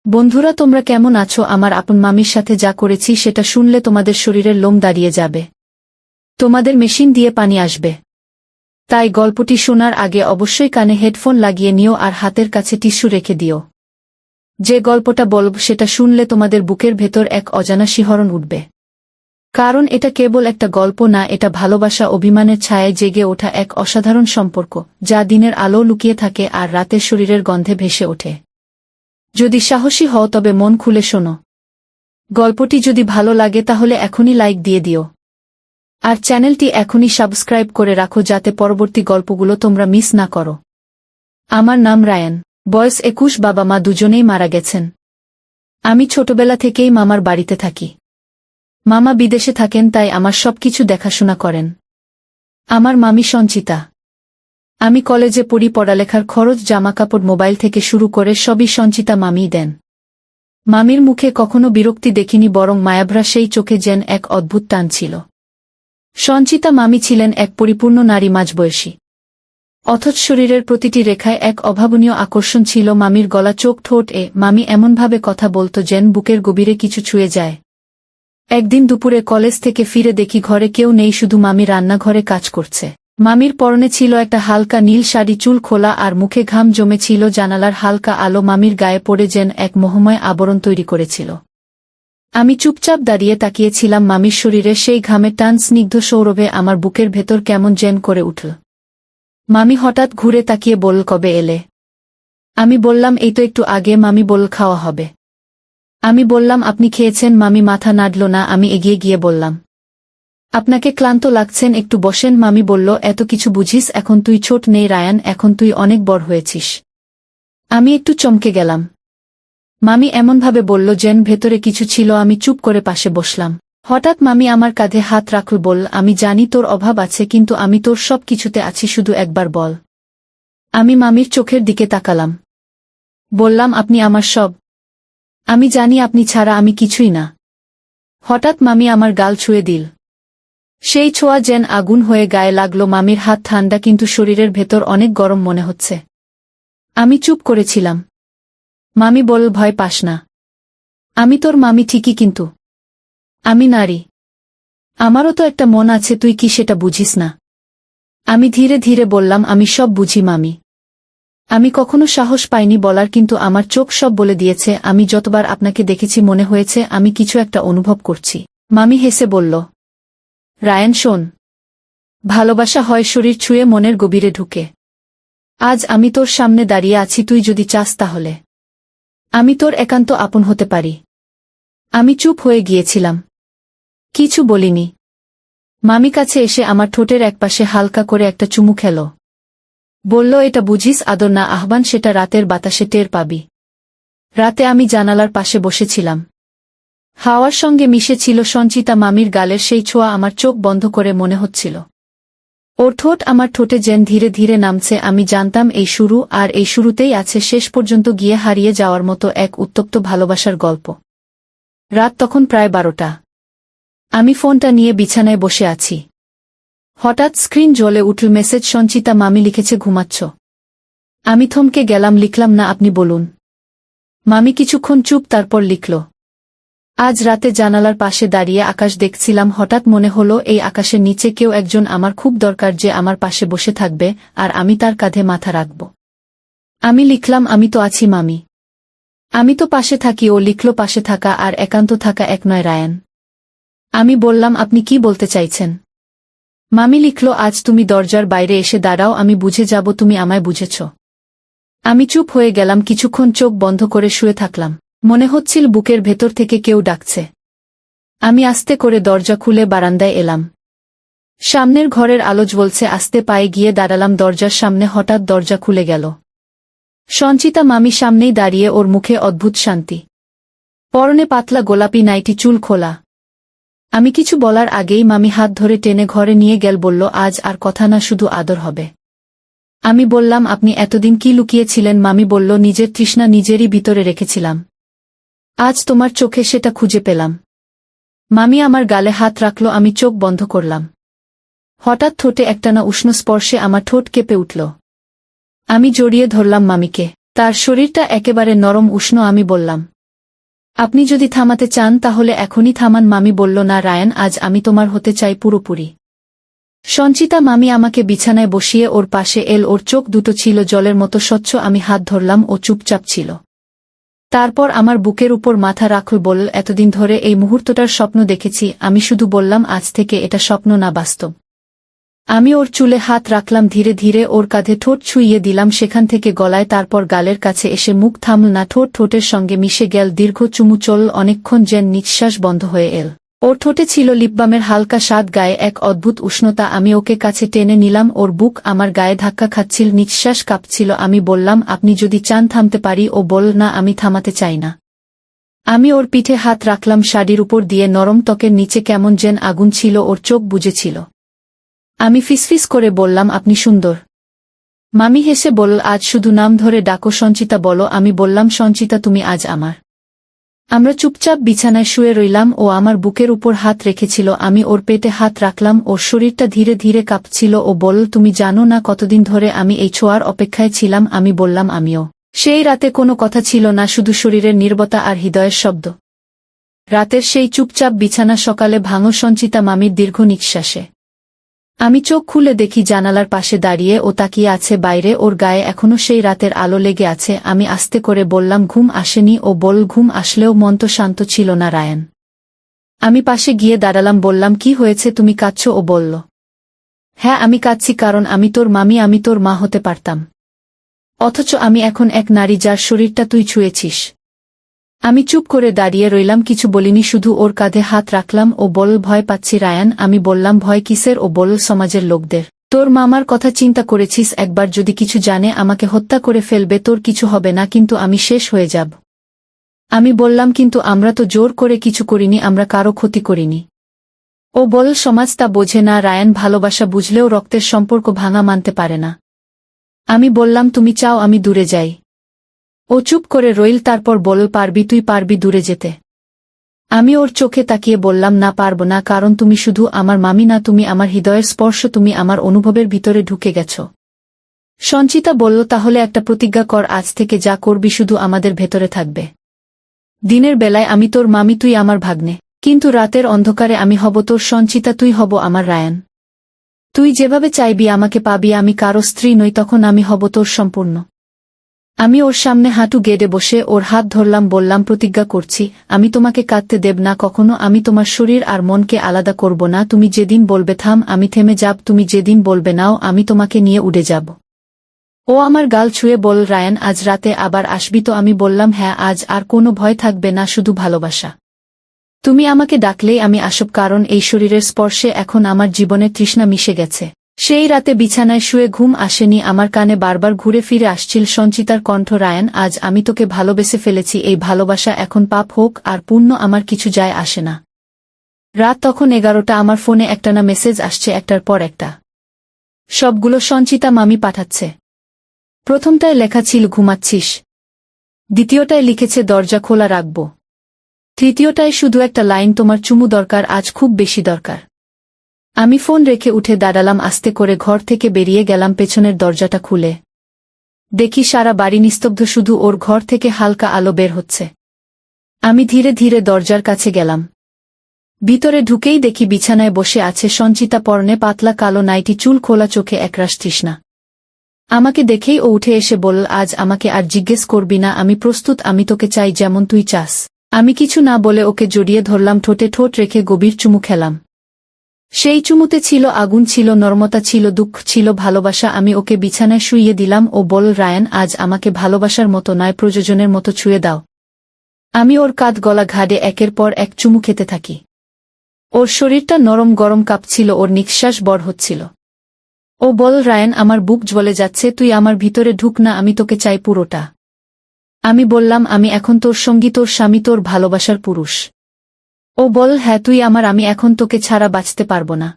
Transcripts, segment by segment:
বন্ধুরা, তোমরা কেমন আছো? আমার আপন মামির সাথে যা করেছি সেটা শুনলে তোমাদের শরীরের লোম দাঁড়িয়ে যাবে, তোমাদের মেশিন দিয়ে পানি আসবে। তাই গল্পটি শোনার আগে অবশ্যই কানে হেডফোন লাগিয়ে নিও আর হাতের কাছে টিস্যু রেখে দিও। যে গল্পটা বলব সেটা শুনলে তোমাদের বুকের ভেতর এক অজানা শিহরণ উঠবে। কারণ এটা কেবল একটা গল্প না, এটা ভালোবাসা, অভিমানের ছায়ায় জেগে ওঠা এক অসাধারণ সম্পর্ক, যা দিনের আলো লুকিয়ে থাকে আর রাতের শরীরের গন্ধে ভেসে ওঠে। যদি সাহসী হও তবে মন খুলে শোনো। গল্পটি যদি ভালো লাগে তাহলে এখনই লাইক দিয়ে দিও, আর চ্যানেলটি এখনই সাবস্ক্রাইব করে রাখো যাতে পরবর্তী গল্পগুলো তোমরা মিস না করো। আমার নাম রায়ান, বয়স 21, বাবা মা দুজনেই মারা গেছেন। আমি ছোটবেলা থেকেই মামার বাড়িতে থাকি। মামা বিদেশে থাকেন, তাই আমার সবকিছু দেখাশোনা করেন আমার মামি সঞ্চিতা। আমি কলেজে পড়ি, পড়ালেখার খরচ, জামাকাপড়, মোবাইল থেকে শুরু করে সবই সঞ্চিতা মামিই দেন। মামির মুখে কখনো বিরক্তি দেখিনি, বরং মায়াভরা সেই চোখে যেন এক অদ্ভুত টান ছিল। সঞ্চিতা মামি ছিলেন এক পরিপূর্ণ নারী, মাঝবয়সী, অথচ শরীরের প্রতিটি রেখায় এক অভাবনীয় আকর্ষণ ছিল। মামির গলা, চোখ, ঠোঁট মামি এমনভাবে কথা বলতো যেন বুকের গভীরে কিছু ছুঁয়ে যায়। একদিন দুপুরে কলেজ থেকে ফিরে দেখি ঘরে কেউ নেই, শুধু মামি রান্নাঘরে কাজ করছে। মামির পরনে ছিল একটা হালকা নীল শাড়ি, চুল খোলা আর মুখে ঘাম জমে ছিল। জানালার হালকা আলো মামির গায়ে পড়ে যেন এক মোহময় আবরণ তৈরি করেছিল। আমি চুপচাপ দাঁড়িয়ে তাকিয়েছিলাম। মামির শরীরে সেই ঘামের টান, স্নিগ্ধ সৌরভে আমার বুকের ভেতর কেমন যেন করে উঠল। মামি হঠাৎ ঘুরে তাকিয়ে বলল, কবে এলে? আমি বললাম, এই তো একটু আগে। মামি বলল, খাওয়া হবে? আমি বললাম, আপনি খেয়েছেন? মামি মাথা নাড়ল না। আমি এগিয়ে গিয়ে বললাম, আপনাকে ক্লান্ত লাগছেন, একটু বসেন। মামি বলল, এত কিছু বুঝিস? এখন তুই ছোট নেই রায়ান, এখন তুই অনেক বড় হয়েছিস। আমি একটু চমকে গেলাম। মামি এমনভাবে বলল যেন ভেতরে কিছু ছিল। আমি চুপ করে পাশে বসলাম। হঠাৎ মামি আমার কাঁধে হাত রাখল, বলল, আমি জানি তোর অভাব আছে, কিন্তু আমি তোর সব কিছুতে আছি, শুধু একবার বল। আমি মামির চোখের দিকে তাকালাম। বললাম, আপনি আমার সব। আমি জানি আপনি ছাড়া আমি কিছুই না। হঠাৎ মামি আমার গাল ছুঁয়ে দিল। সেই ছোঁয়া যেন আগুন হয়ে গায়ে লাগল। মামির হাত ঠান্ডা, কিন্তু শরীরের ভেতর অনেক গরম মনে হচ্ছে। আমি চুপ করেছিলাম। মামি বলল, ভয় পাস না, আমি তোর মামি ঠিকই, কিন্তু আমি নারী। আমারও তো একটা মন আছে, তুই কি সেটা বুঝিস না? আমি ধীরে ধীরে বললাম, আমি সব বুঝি মামি। আমি কখনো সাহস পাইনি বলার, কিন্তু আমার চোখ সব বলে দিয়েছে। আমি যতবার আপনাকে দেখেছি মনে হয়েছে আমি কিছু একটা অনুভব করছি। মামি হেসে বলল, রায়ান শোন, ভালোবাসা হয় শরীর ছুঁয়ে, মনের গভীরে ঢুকে। আজ আমি তোর সামনে দাঁড়িয়ে আছি, তুই যদি চাস তাহলে আমি তোর একান্ত আপন হতে পারি। আমি চুপ হয়ে গিয়েছিলাম, কিছু বলিনি। মামি কাছে এসে আমার ঠোঁটের একপাশে হালকা করে একটা চুমু খেল। বলল, এটা বুঝিস আদর না আহ্বান, সেটা রাতের বাতাসে টের পাবি। রাতে আমি জানালার পাশে বসেছিলাম। হাওয়ার সঙ্গে মিশে ছিল সঞ্চিতা মামির গালের সেই ছোঁয়া। আমার চোখ বন্ধ করে মনে হচ্ছিল ওর ঠোঁট আমার ঠোঁটে যেন ধীরে ধীরে নামছে। আমি জানতাম এই শুরু, আর এই শুরুতেই আছে শেষ পর্যন্ত গিয়ে হারিয়ে যাওয়ার মতো এক উত্তপ্ত ভালোবাসার গল্প। রাত তখন প্রায় 12টা। আমি ফোনটা নিয়ে বিছানায় বসে আছি। হঠাৎ স্ক্রিন জ্বলে উঠল, মেসেজ, সঞ্চিতা মামি লিখেছে, ঘুমাচ্ছ? আমি থমকে গেলাম। লিখলাম, না, আপনি বলুন। মামি কিছুক্ষণ চুপ, তারপর লিখল, আজ রাতে জানালার পাশে দাঁড়িয়ে আকাশ দেখছিলাম। হঠাৎ মনে হলো এই আকাশের নিচে কেউ একজন আমার খুব দরকার, যে আমার পাশে বসে থাকবে আর আমি তার কাঁধে মাথা রাখব। আমি লিখলাম, আমি তো আছি মামি, আমি তো পাশে থাকি। ও লিখল, পাশে থাকা আর একান্ত থাকা এক নয় রায়ান। আমি বললাম, আপনি কি বলতে চাইছেন? মামি লিখল, আজ তুমি দরজার বাইরে এসে দাঁড়াও, আমি বুঝে যাব তুমি আমায় বুঝেছ। আমি চুপ হয়ে গেলাম, কিছুক্ষণ চোখ বন্ধ করে শুয়ে থাকলাম। মনে হচ্ছিল বুকের ভেতর থেকে কেউ ডাকছে। আমি আস্তে করে দরজা খুলে বারান্দায় এলাম। সামনের ঘরের আলো জ্বলছে। আস্তে পায়ে গিয়ে দাঁড়ালাম দরজার সামনে। হঠাৎ দরজা খুলে গেল। সঞ্চিতা মামি সামনেই দাঁড়িয়ে, ওর মুখে অদ্ভুত শান্তি। পরনে পাতলা গোলাপি নাইটি, চুল খোলা। আমি কিছু বলার আগেই মামি হাত ধরে টেনে ঘরে নিয়ে গেল। বলল, আজ আর কথা না, শুধু আদর হবে। আমি বললাম, আপনি এতদিন কি লুকিয়েছিলেন? মামি বলল, নিজের তৃষ্ণা নিজেরই ভিতরে রেখেছিলাম। আজ তোমার চোখে সেটা খুঁজে পেলাম। মামি আমার গালে হাত রাখল। আমি চোখ বন্ধ করলাম। হঠাৎ ঠোঁটে একটানা উষ্ণ স্পর্শে আমার ঠোঁট কেঁপে উঠল। আমি জড়িয়ে ধরলাম মামিকে। তার শরীরটা একেবারে নরম, উষ্ণ। আমি বললাম, আপনি যদি থামাতে চান তাহলে এখনই থামান। মামি বলল, না রায়ান, আজ আমি তোমার হতে চাই পুরোপুরি। সঞ্চিতা মামি আমাকে বিছানায় বসিয়ে ওর পাশে এল। ওর চোখ দুটো ছিল জলের মতো স্বচ্ছ। আমি হাত ধরলাম, ও চুপচাপ ছিল। তারপর আমার বুকের উপর মাথা রাখল, বলল, এতদিন ধরে এই মুহূর্তটার স্বপ্ন দেখেছি। আমি শুধু বললাম, আজ থেকে এটা স্বপ্ন না, বাস্তব। আমি ওর চুলে হাত রাখলাম, ধীরে ধীরে ওর কাঁধে ঠোঁট ছুঁইয়ে দিলাম, সেখান থেকে গলায়, তারপর গালের কাছে এসে মুখ থামল না। ঠোঁট ঠোঁটের সঙ্গে মিশে গেল, দীর্ঘ চুমু চলল অনেকক্ষণ, যেন নিঃশ্বাস বন্ধ হয়ে এল। ওর ঠোঁটে ছিল লিপবামের হালকা স্বাদ, গায়ে এক অদ্ভুত উষ্ণতা। আমি ওকে কাছে টেনে নিলাম, ওর বুক আমার গায়ে ধাক্কা খাচ্ছিল, নিঃশ্বাস কাঁপছিল। আমি বললাম, আপনি যদি চান থামতে পারি। ও বলল, না, আমি থামাতে চাই না। আমি ওর পিঠে হাত রাখলাম, শাড়ির উপর দিয়ে নরম ত্বকের নিচে কেমন যেন আগুন ছিল। ওর চোখ বুজেছিল। আমি ফিসফিস করে বললাম, আপনি সুন্দর। মামি হেসে বলল, আজ শুধু নাম ধরে ডাকো সঞ্চিতা বলো। আমি বললাম, সঞ্চিতা, তুমি আজ আমার। আমরা চুপচাপ বিছানায় শুয়ে রইলাম। ও আমার বুকের উপর হাত রেখেছিল, আমি ওর পেটে হাত রাখলাম। ওর শরীরটা ধীরে ধীরে কাঁপছিল। ও বলল, তুমি জানো না কতদিন ধরে আমি এই ছোঁয়ার অপেক্ষায় ছিলাম। আমি বললাম, আমিও। সেই রাতে কোনো কথা ছিল না, শুধু শরীরের নীরবতা আর হৃদয়ের শব্দ। রাতের সেই চুপচাপ বিছানা সকালে ভাঙো সঞ্চিতা মামির দীর্ঘ নিঃশ্বাসে। আমি চোখ খুলে দেখি জানালার পাশে দাঁড়িয়ে ও তাকিয়ে আছে বাইরে। ওর গায়ে এখনো সেই রাতের আলো লেগে আছে। আমি আস্তে করে বললাম, ঘুম আসেনি। ও বলল, ঘুম আসলেও মন তো শান্ত ছিল না রায়ান। আমি পাশে গিয়ে দাঁড়ালাম, বললাম, কি হয়েছে, তুমি কাঁদছো? ও বলল, হ্যাঁ, আমি কাঁদছি কারণ আমি তোর মামি, আমি তোর মা হতে পারতাম। অথচ আমি এখন এক নারী যার শরীরটা তুই ছুঁয়েছিস। আমি চুপ করে দাঁড়িয়ে রইলাম, কিছু বলিনি, শুধু ওর কাঁধে হাত রাখলাম। ও বলল, ভয় পাচ্ছি রায়ান। আমি বললাম, ভয় কিসের? ও বলল, সমাজের লোকদের। তোর মামার কথা চিন্তা করেছিস? একবার যদি কিছু জানে আমাকে হত্যা করে ফেলবে। তোর কিছু হবে না, কিন্তু আমি শেষ হয়ে যাব। আমি বললাম, কিন্তু আমরা তো জোর করে কিছু করিনি, আমরা কারো ক্ষতি করিনি। ও বলল, সমাজ তা বোঝে না রায়ান, ভালোবাসা বুঝলেও রক্তের সম্পর্ক ভাঙা মানতে পারে না। আমি বললাম, তুমি চাও আমি দূরে যাই? ও চুপ করে রইল, তারপর বলল, পারবি, তুই পারবি দূরে যেতে? আমি ওর চোখে তাকিয়ে বললাম, না, পারব না, কারণ তুমি শুধু আমার মামি না, তুমি আমার হৃদয়ের স্পর্শ, তুমি আমার অনুভবের ভিতরে ঢুকে গেছ। সঞ্চিতা বলল, তাহলে একটা প্রতিজ্ঞা কর, আজ থেকে যা করবি শুধু আমাদের ভেতরে থাকবে। দিনের বেলায় আমি তোর মামি, তুই আমার ভাগ্নে, কিন্তু রাতের অন্ধকারে আমি হব তোর সঞ্চিতা, তুই হব আমার রায়ান। তুই যেভাবে চাইবি আমাকে পাবি, আমি কারো স্ত্রী নই, তখন আমি হব তোর সম্পূর্ণ। আমি ওর সামনে হাঁটু গেড়ে বসে ওর হাত ধরলাম, বললাম, প্রতিজ্ঞা করছি, আমি তোমাকে কাঁদতে দেব না কখনো, আমি তোমার শরীর আর মনকে আলাদা করব না। তুমি যেদিন বলবে থাম, আমি থেমে যাব, তুমি যেদিন বলবে নাও, আমি তোমাকে নিয়ে উড়ে যাব। ও আমার গাল ছুঁয়ে বলল, রায়ান, আজ রাতে আবার আসবি তো? আমি বললাম, হ্যাঁ, আজ আর কোনো ভয় থাকবে না, শুধু ভালোবাসা। তুমি আমাকে ডাকলেই আমি আসব, কারণ এই শরীরের স্পর্শে এখন আমার জীবনের তৃষ্ণা মিশে গেছে। সেই রাতে বিছানায় শুয়ে ঘুম আসেনি, আমার কানে বারবার ঘুরে ফিরে আসছিল সঞ্চিতার কণ্ঠ, রায়ান, আজ আমি তোকে ভালোবেসে ফেলেছি, এই ভালোবাসা এখন পাপ হোক আর পুণ্য আমার কিছু যায় আসে না। রাত তখন 11টা, আমার ফোনে একটানা মেসেজ আসছে, একটার পর একটা। সবগুলো সঞ্চিতা মামি পাঠাচ্ছে। প্রথমটায় লেখা ছিল, ঘুমাচ্ছিস? দ্বিতীয়টায় লিখেছে, দরজা খোলা রাখব। তৃতীয়টায় শুধু একটা লাইন, তোমার চুমু দরকার, আজ খুব বেশি দরকার। আমি ফোন রেখে উঠে দাঁড়ালাম, আস্তে করে ঘর থেকে বেরিয়ে গেলাম, পেছনের দরজাটা খুলে দেখি সারা বাড়ি নিস্তব্ধ, শুধু ওর ঘর থেকে হালকা আলো বের হচ্ছে। আমি ধীরে ধীরে দরজার কাছে গেলাম। ভিতরে ঢুকেই দেখি বিছানায় বসে আছে সঞ্চিতা, পরনে পাতলা কালো নাইটি, চুল খোলা, চোখে একরাশ তৃষ্ণা। আমাকে দেখেই ও উঠে এসে বলল, আজ আমাকে আর জিজ্ঞেস করবি না, আমি প্রস্তুত, আমি তোকে চাই যেমন তুই চাস। আমি কিছু না বলে ওকে জড়িয়ে ধরলাম, ঠোঁটে ঠোঁট রেখে গভীর চুমু খেলাম। সেই চুমুতে ছিল আগুন, ছিল নর্মতা, ছিল দুঃখ, ছিল ভালোবাসা। আমি ওকে বিছানায় শুইয়ে দিলাম। ও বলল, রায়ান, আজ আমাকে ভালোবাসার মতো নয়, প্রয়োজনের মতো ছুঁয়ে দাও। আমি ওর কাঁধ গলা ঘাড়ে একের পর এক চুমু খেতে থাকি। ওর শরীরটা নরম গরম কাঁপছিল, ওর নিঃশ্বাস বড় হচ্ছিল। ও বলল, রায়ান, আমার বুক জ্বলে যাচ্ছে, তুই আমার ভিতরে ঢুক না, আমি তোকে চাই পুরোটা। আমি বললাম, আমি এখন তোর সঙ্গী, তোর স্বামী, তোর ভালোবাসার পুরুষ। ও বল, হ্যাঁ, তুই আমার, আমি এখন তোকে ছাড়া বাঁচতে পারব না।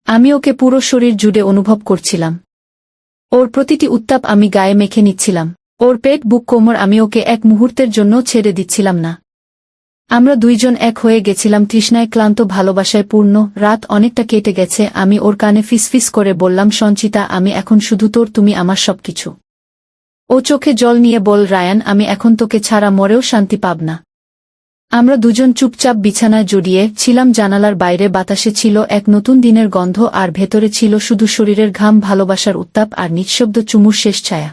আমি ওকে পুরো শরীর জুড়ে অনুভব করছিলাম। ওর প্রতিটি উত্তাপ আমি গায়ে মেখে নিচ্ছিলাম। ওর পেট, বুক, কোমর, আমি ওকে এক মুহূর্তের জন্য ছেড়ে দিচ্ছিলাম না। আমরা দুইজন এক হয়ে গেছিলাম, তৃষ্ণায় ক্লান্ত, ভালোবাসায় পূর্ণ। রাত অনেকটা কেটে গেছে, আমি ওর কানে ফিসফিস করে বললাম, সঞ্চিতা, আমি এখন শুধু তোর, তুমি আমার সবকিছু। ও চোখে জল নিয়ে বল, রায়ান, আমি এখন তোকে ছাড়া মরেও শান্তি পাব না। আমরা দুজন চুপচাপ বিছানায় জড়িয়ে ছিলাম। জানালার বাইরে বাতাসে ছিল এক নতুন দিনের গন্ধ, আর ভেতরে ছিল শুধু শরীরের ঘাম, ভালোবাসার উত্তাপ আর নিঃশব্দ চুমুর শেষ ছায়া।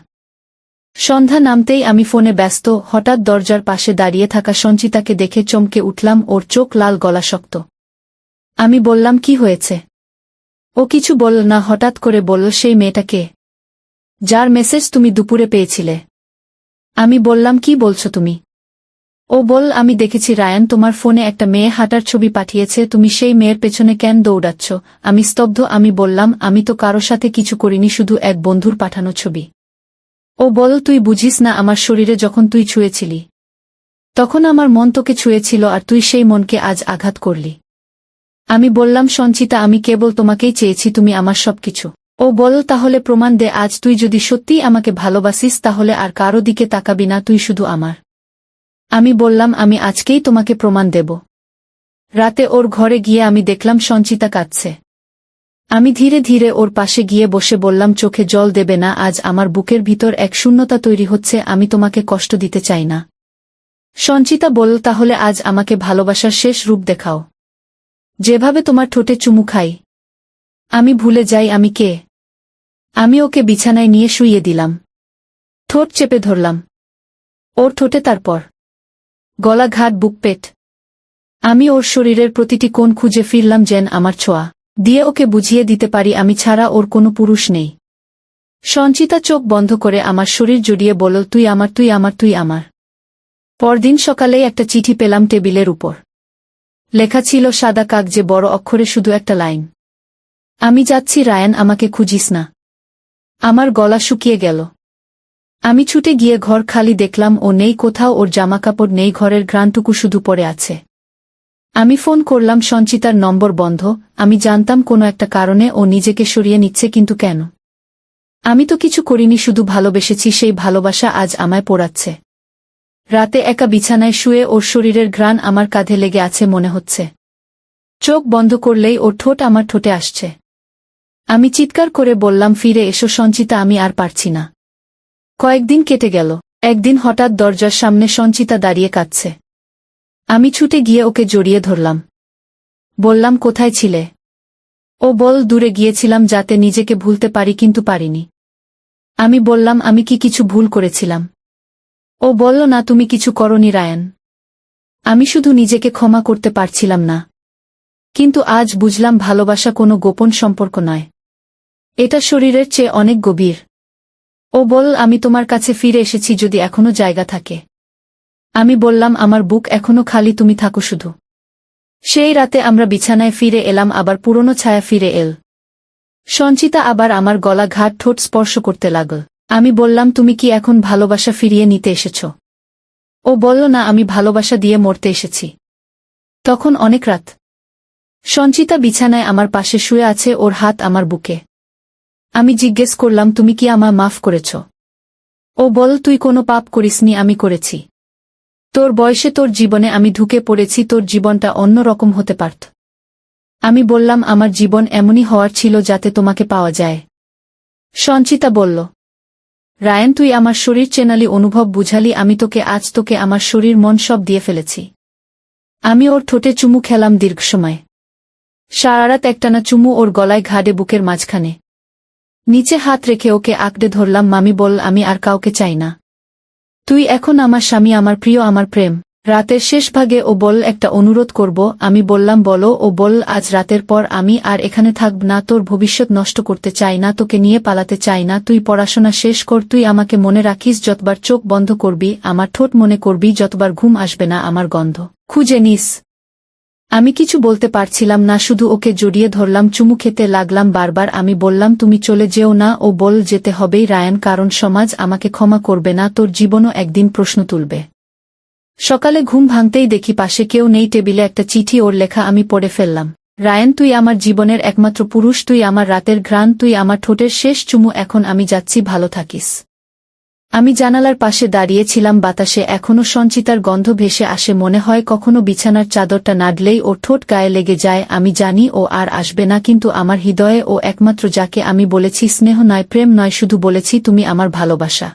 সন্ধ্যা নামতেই আমি ফোনে ব্যস্ত। হঠাৎ দরজার পাশে দাঁড়িয়ে থাকা সঞ্চিতাকে দেখে চমকে উঠলাম। ওর চোখ লাল, গলা শক্ত। আমি বললাম, কি হয়েছে? ও কিছু বলল না, হঠাৎ করে বলল, সেই মেয়েটা কে, যার মেসেজ তুমি দুপুরে পেয়েছিলে? আমি বললাম, কি বলছো তুমি? ও বল, আমি দেখেছি রায়ান তোমার ফোনে একটা মেয়ে হাঁটার ছবি পাঠিয়েছে, তুমি সেই মেয়ের পেছনে কেন দৌড়াচ্ছ? আমি স্তব্ধ। আমি বললাম, আমি তো কারো সাথে কিছু করিনি, শুধু এক বন্ধুর পাঠানো ছবি। ও বল, তুই বুঝিস না, আমার শরীরে যখন তুই ছুঁয়েছিলি তখন আমার মন তোকে ছুঁয়েছিল, আর তুই সেই মনকে আজ আঘাত করলি। আমি বললাম, সঞ্চিতা, আমি কেবল তোমাকেই চেয়েছি, তুমি আমার সবকিছু। ও বল, তাহলে প্রমাণ দে, আজ তুই যদি সত্যিই আমাকে ভালোবাসিস তাহলে আর কারো দিকে তাকাবি না, তুই শুধু আমার। আমি বললাম, আমি আজকেই তোমাকে প্রমাণ দেব। রাতে ওর ঘরে গিয়ে আমি দেখলাম সঞ্চিতা কাঁদছে। আমি ধীরে ধীরে ওর পাশে গিয়ে বসে বললাম, চোখে জল দেবে না, আজ আমার বুকের ভিতর এক শূন্যতা তৈরি হচ্ছে, আমি তোমাকে কষ্ট দিতে চাই না। সঞ্চিতা বলল, তাহলে আজ আমাকে ভালোবাসার শেষ রূপ দেখাও, যেভাবে তোমার ঠোঁটে চুমু খাই, আমি ভুলে যাই আমি কে। আমি ওকে বিছানায় নিয়ে শুইয়ে দিলাম, ঠোঁট চেপে ধরলাম ওর ঠোঁটে, তারপর গলা, ঘাট, বুক, পেট। আমি ওর শরীরের প্রতিটি কোণ খুঁজে ফিরলাম, যেন আমার ছোঁয়া দিয়ে ওকে বুঝিয়ে দিতে পারি আমি ছাড়া ওর কোনো পুরুষ নেই। সঞ্চিতা চোখ বন্ধ করে আমার শরীর জড়িয়ে বলল, তুই আমার, তুই আমার, তুই আমার। পরদিন সকালেই একটা চিঠি পেলাম টেবিলের উপর। লেখা ছিল সাদা কাগজে বড় অক্ষরে শুধু একটা লাইন, আমি যাচ্ছি রায়ান, আমাকে খুঁজিস না। আমার গলা শুকিয়ে গেল। আমি ছুটে গিয়ে ঘর খালি দেখলাম, ও নেই কোথাও, ওর জামাকাপড় নেই, ঘরের ঘ্রাণটুকু শুধু পড়ে আছে। আমি ফোন করলাম, সঞ্চিতার নম্বর বন্ধ। আমি জানতাম কোনো একটা কারণে ও নিজেকে সরিয়ে নিচ্ছে, কিন্তু কেন? আমি তো কিছু করিনি, শুধু ভালোবেসেছি, সেই ভালোবাসা আজ আমায় পোড়াচ্ছে। রাতে একা বিছানায় শুয়ে ওর শরীরের ঘ্রাণ আমার কাঁধে লেগে আছে মনে হচ্ছে। চোখ বন্ধ করলেই ওর ঠোঁট আমার ঠোঁটে আসছে। আমি চিৎকার করে বললাম, ফিরে এসো সঞ্চিতা, আমি আর পারছি না। কয়েকদিন কেটে গেল। একদিন হঠাৎ দরজার সামনে সঞ্চিতা দাঁড়িয়ে কাঁদছে। আমি ছুটে গিয়ে ওকে জড়িয়ে ধরলাম। বললাম, কোথায় ছিলে? ও বল, দূরে গিয়েছিলাম যাতে নিজেকে ভুলতে পারি, কিন্তু পারিনি। আমি বললাম, আমি কি কিছু ভুল করেছিলাম? ও বলল, না, তুমি কিছু করনি রায়ান। আমি শুধু নিজেকে ক্ষমা করতে পারছিলাম না। কিন্তু আজ বুঝলাম, ভালোবাসা কোনো গোপন সম্পর্ক নয়, এটা শরীরের চেয়ে অনেক গভীর। ও বল, আমি তোমার কাছে ফিরে এসেছি যদি এখনো জায়গা থাকে। আমি বললাম, আমার বুক এখনো খালি, তুমি থাকো শুধু। সেই রাতে আমরা বিছানায় ফিরে এলাম, আবার পুরনো ছায়া ফিরে এল। সঞ্চিতা আবার আমার গলা, ঘাট, ঠোঁট স্পর্শ করতে লাগল। আমি বললাম, তুমি কি এখন ভালোবাসা ফিরিয়ে নিতে এসেছ? ও বলল, না, আমি ভালোবাসা দিয়ে মরতে এসেছি। তখন অনেক রাত। সঞ্চিতা বিছানায় আমার পাশে শুয়ে আছে, ওর হাত আমার বুকে। আমি জিজ্ঞেস করলাম, তুমি কি আমায় মাফ করেছ? ও বল, তুই কোনো পাপ করিসনি, আমি করেছি। তোর বয়সে তোর জীবনে আমি ঢুকে পড়েছি, তোর জীবনটা অন্য রকম হতে পারত। আমি বললাম, আমার জীবন এমনই হওয়ার ছিল যাতে তোমাকে পাওয়া যায়। সঞ্চিতা বলল, রায়ান, তুই আমার শরীর চেনালি, অনুভব বুঝালি, আমি তোকে, আজ তোকে আমার শরীর মন সব দিয়ে ফেলেছি। আমি ওর ঠোঁটে চুমু খেলাম দীর্ঘ সময়। সারারাত একটানা চুমু, ওর গলায়, ঘাড়ে, বুকের মাঝখানে। নিচে হাত রেখে ওকে আঁকড়ে ধরলাম। মামি বল, আমি আর কাউকে চাই না, তুই এখন আমার স্বামী, আমার প্রিয়, আমার প্রেম। রাতের শেষ ভাগে ও বল, একটা অনুরোধ করব। আমি বললাম, বলো। ও বল, আজ রাতের পর আমি আর এখানে থাকব না, তোর ভবিষ্যৎ নষ্ট করতে চাই না, তোকে নিয়ে পালাতে চাই না, তুই পড়াশোনা শেষ কর, তুই আমাকে মনে রাখিস, যতবার চোখ বন্ধ করবি আমার ঠোঁট মনে করবি, যতবার ঘুম আসবে না আমার গন্ধ খুঁজে নিস। আমি কিছু বলতে পারছিলাম না, শুধু ওকে জড়িয়ে ধরলাম, চুমু খেতে লাগলাম বারবার। আমি বললাম, তুমি চলে যেও না। ও বল, যেতে হবেই রায়ান, কারণ সমাজ আমাকে ক্ষমা করবে না, তোর জীবনও একদিন প্রশ্ন তুলবে। সকালে ঘুম ভাঙতেই দেখি পাশে কেউ নেই, টেবিলে একটা চিঠি, ওর লেখা। আমি পড়ে ফেললাম, রায়ান, তুই আমার জীবনের একমাত্র পুরুষ, তুই আমার রাতের ঘ্রাণ, তুই আমার ঠোঁটের শেষ চুমু, এখন আমি যাচ্ছি, ভালো থাকিস। আমি জানালার পাশে দাঁড়িয়েছিলাম, বাতাসে এখনো সঞ্চিতার গন্ধ ভেসে আসে, মনে হয় কখনো বিছানার চাদরটা নাড়লেই ওর ঠোঁট গায়ে লেগে যায়। আমি জানি ও আর আসবে না, কিন্তু আমার হৃদয়ে ও একমাত্র, যাকে আমি বলেছি স্নেহ নয়, প্রেম নয়, শুধু বলেছি তুমি আমার ভালোবাসা।